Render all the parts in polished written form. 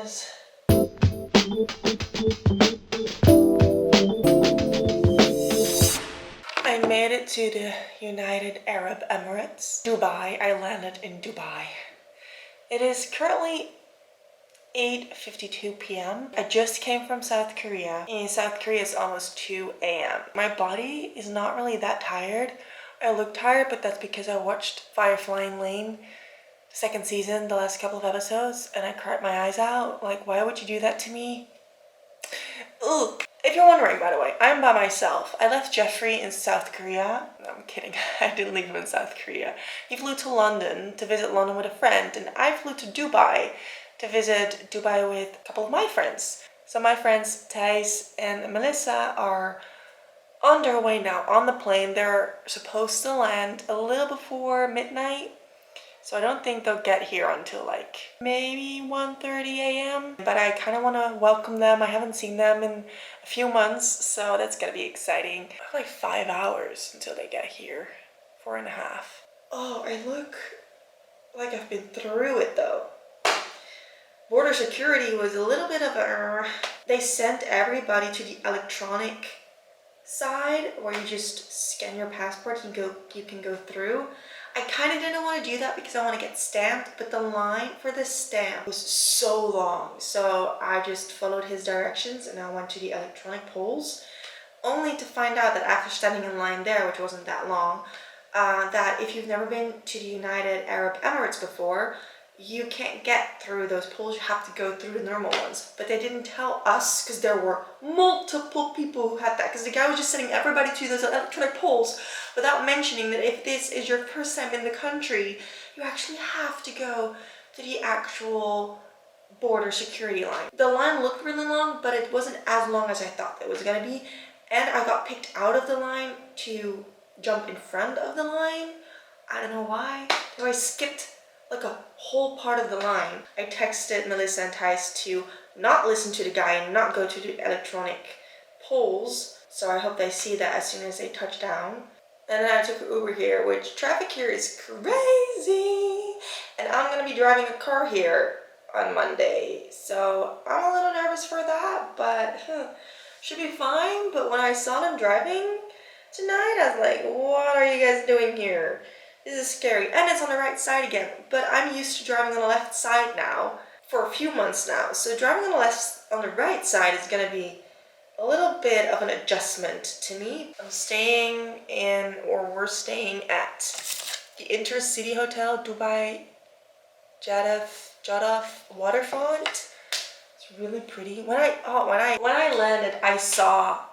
is. I made it to the United Arab Emirates, Dubai. I landed in Dubai. It is currently 8:52 p.m. I just came from South Korea. In South Korea, it's almost 2 a.m. My body is not really that tired. I look tired, but that's because I watched Firefly Lane, second season, the last couple of episodes, and I cried my eyes out. Like, why would you do that to me? Ugh. If you're wondering, by the way, I'm by myself. I left Jeffrey in South Korea. No, I'm kidding. I didn't leave him in South Korea. He flew to London to visit London with a friend, and I flew to Dubai to visit Dubai with a couple of my friends. So my friends Thijs and Melissa are on their way now on the plane. They're supposed to land a little before midnight. So I don't think they'll get here until like maybe 1:30 a.m. But I kind of want to welcome them. I haven't seen them in a few months, so that's gonna be exciting. I have like 5 hours until they get here. 4.5. Oh, I look like I've been through it though. Border security was a little bit of a... They sent everybody to the electronic side where you just scan your passport and you can go through. I kind of didn't want to do that because I want to get stamped, but the line for the stamp was so long. So I just followed his directions and I went to the electronic polls, only to find out that after standing in line there, which wasn't that long, that if you've never been to the United Arab Emirates before, you can't get through those polls. You have to go through the normal ones. But they didn't tell us because there were multiple people who had that, because the guy was just sending everybody to those electronic polls without mentioning that if this is your first time in the country, you actually have to go to the actual border security line. The line looked really long, but it wasn't as long as I thought it was gonna be. And I got picked out of the line to jump in front of the line. I don't know why. So I skipped like a whole part of the line. I texted Melissa and Thijs to not listen to the guy and not go to the electronic polls. So I hope they see that as soon as they touch down. And then I took an Uber here, which traffic here is crazy. And I'm gonna be driving a car here on Monday. So I'm a little nervous for that, but should be fine. But when I saw them driving tonight, I was like, what are you guys doing here? This is scary. And it's on the right side again. But I'm used to driving on the left side now for a few months now. So driving on the right side is gonna be a little bit of an adjustment to me. We're staying at the Intercity Hotel, Dubai Jadaf waterfront. It's really pretty. When I landed, I saw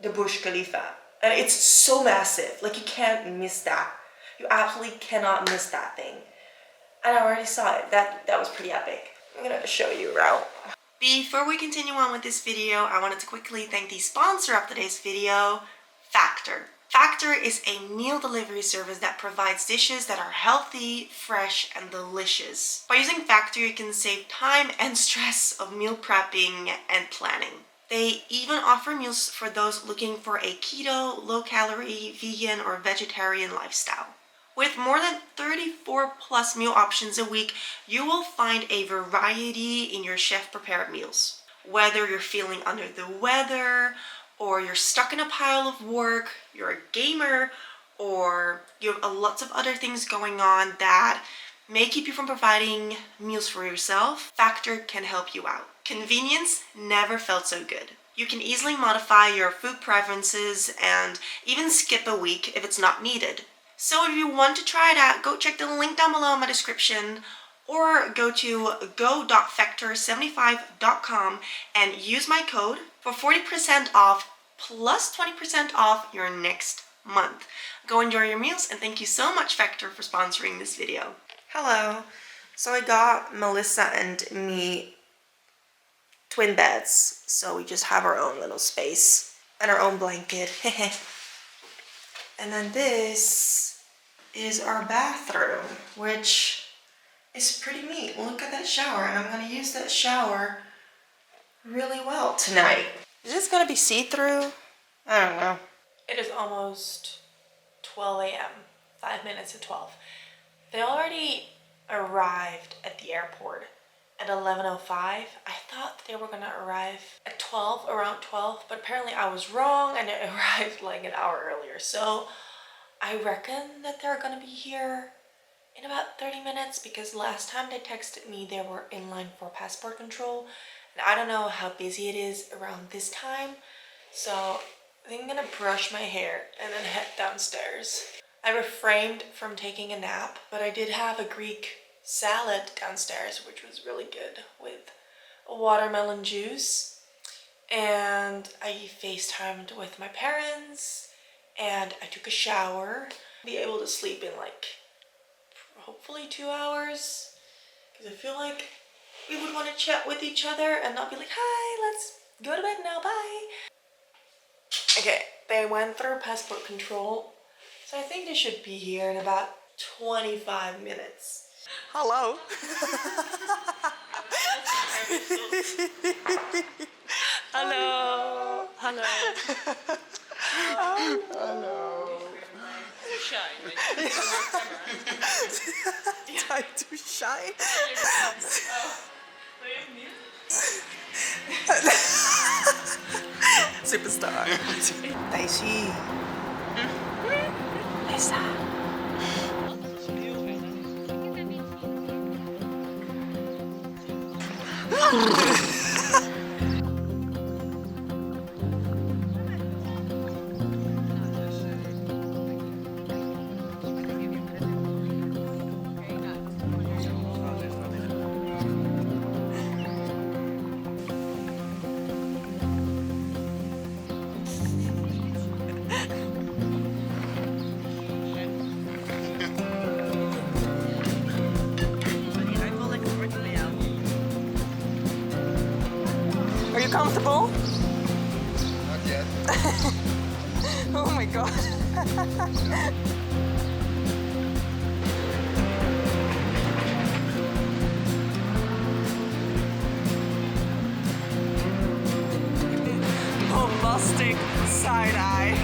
the Burj Khalifa, and it's so massive. Like, you can't miss that. You absolutely cannot miss that thing. And I already saw it. That was pretty epic. I'm gonna show you around. Before we continue on with this video, I wanted to quickly thank the sponsor of today's video, Factor. Factor is a meal delivery service that provides dishes that are healthy, fresh, and delicious. By using Factor, you can save time and stress of meal prepping and planning. They even offer meals for those looking for a keto, low-calorie, vegan, or vegetarian lifestyle. With more than 34 plus meal options a week, you will find a variety in your chef-prepared meals. Whether you're feeling under the weather, or you're stuck in a pile of work, you're a gamer, or you have lots of other things going on that may keep you from providing meals for yourself, Factor can help you out. Convenience never felt so good. You can easily modify your food preferences and even skip a week if it's not needed. So if you want to try it out, go check the link down below in my description, or go to go.factor75.com and use my code for 40% off plus 20% off your next month. Go enjoy your meals, and thank you so much, Factor, for sponsoring this video. Hello. So I got Melissa and me twin beds, so we just have our own little space and our own blanket. And then this is our bathroom, which is pretty neat. Look at that shower, and I'm going to use that shower really well tonight. Is this going to be see-through? I don't know. It is almost 12 a.m. 5 minutes to 12. They already arrived at the airport. at 11:05. I thought they were gonna arrive at 12, around 12, but apparently I was wrong and it arrived like an hour earlier. So I reckon that they're gonna be here in about 30 minutes because last time they texted me they were in line for passport control. And I don't know how busy it is around this time. So I think I'm gonna brush my hair and then head downstairs. I refrained from taking a nap, but I did have a Greek salad downstairs, which was really good with a watermelon juice. And I FaceTimed with my parents and I took a shower. Be able to sleep in like hopefully 2 hours because I feel like we would want to chat with each other and not be like, hi, let's go to bed now, bye. Okay, they went through passport control, so I think they should be here in about 25 minutes. Hello. Hello. Hello. Hello. Too shy, right? Too shy? Superstar. Daisy. Lisa. Are you comfortable? Not yet. Oh my god. Bombastic side eye.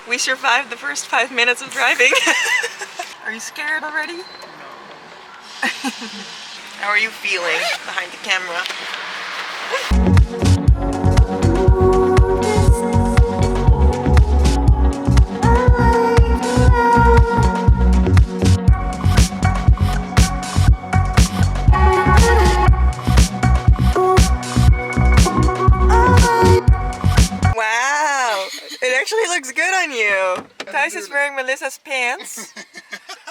We survived the first 5 minutes of driving. Are you scared already? How are you feeling behind the camera? Wow, it actually looks good on you. Thijs is wearing Melissa's pants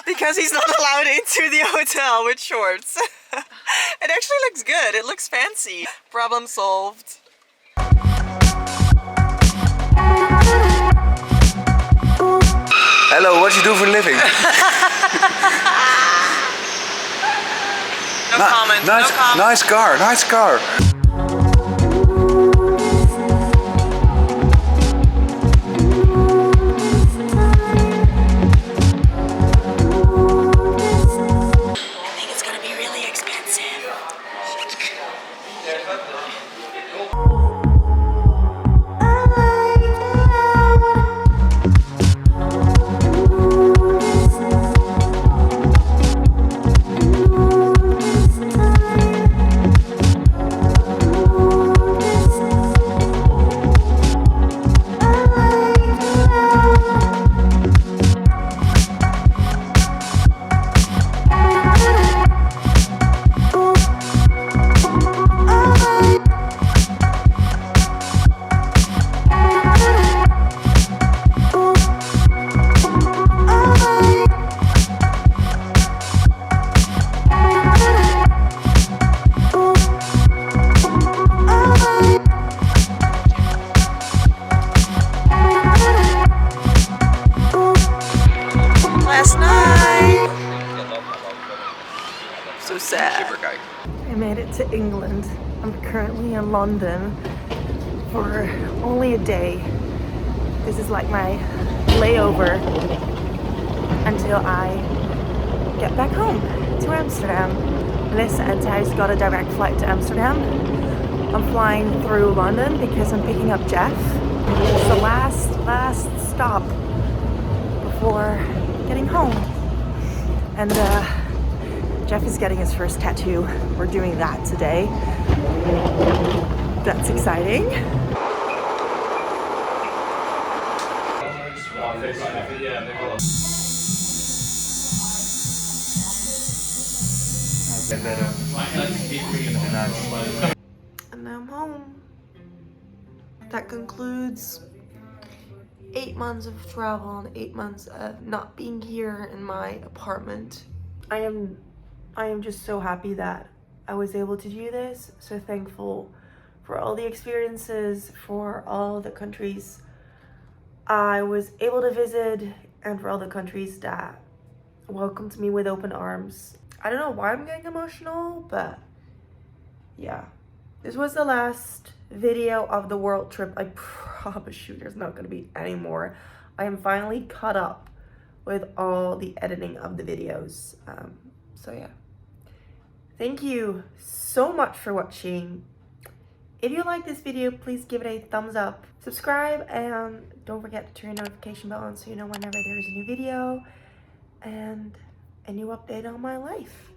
because he's not allowed into the hotel with shorts. It actually looks good. It looks fancy. Problem solved. Hello, what you do for a living? No comment. Nice, no comment. nice car, nice car. I think it's gonna be really expensive. So sad. I made it to England. I'm currently in London for only a day. This is like my layover until I get back home to Amsterdam. Melissa and Thijs got a direct flight to Amsterdam. I'm flying through London because I'm picking up Jeff. It's the last stop before getting home. And Jeff is getting his first tattoo. We're doing that today. That's exciting. And now I'm home. That concludes 8 months of travel and 8 months of not being here in my apartment. I am just so happy that I was able to do this. So thankful for all the experiences, for all the countries I was able to visit, and for all the countries that welcomed me with open arms. I don't know why I'm getting emotional, but yeah. This was the last video of the world trip. I promise you there's not gonna be any more. I am finally caught up with all the editing of the videos. So yeah. Thank you so much for watching. If you like this video, please give it a thumbs up. Subscribe and don't forget to turn your notification bell on so you know whenever there is a new video and a new update on my life.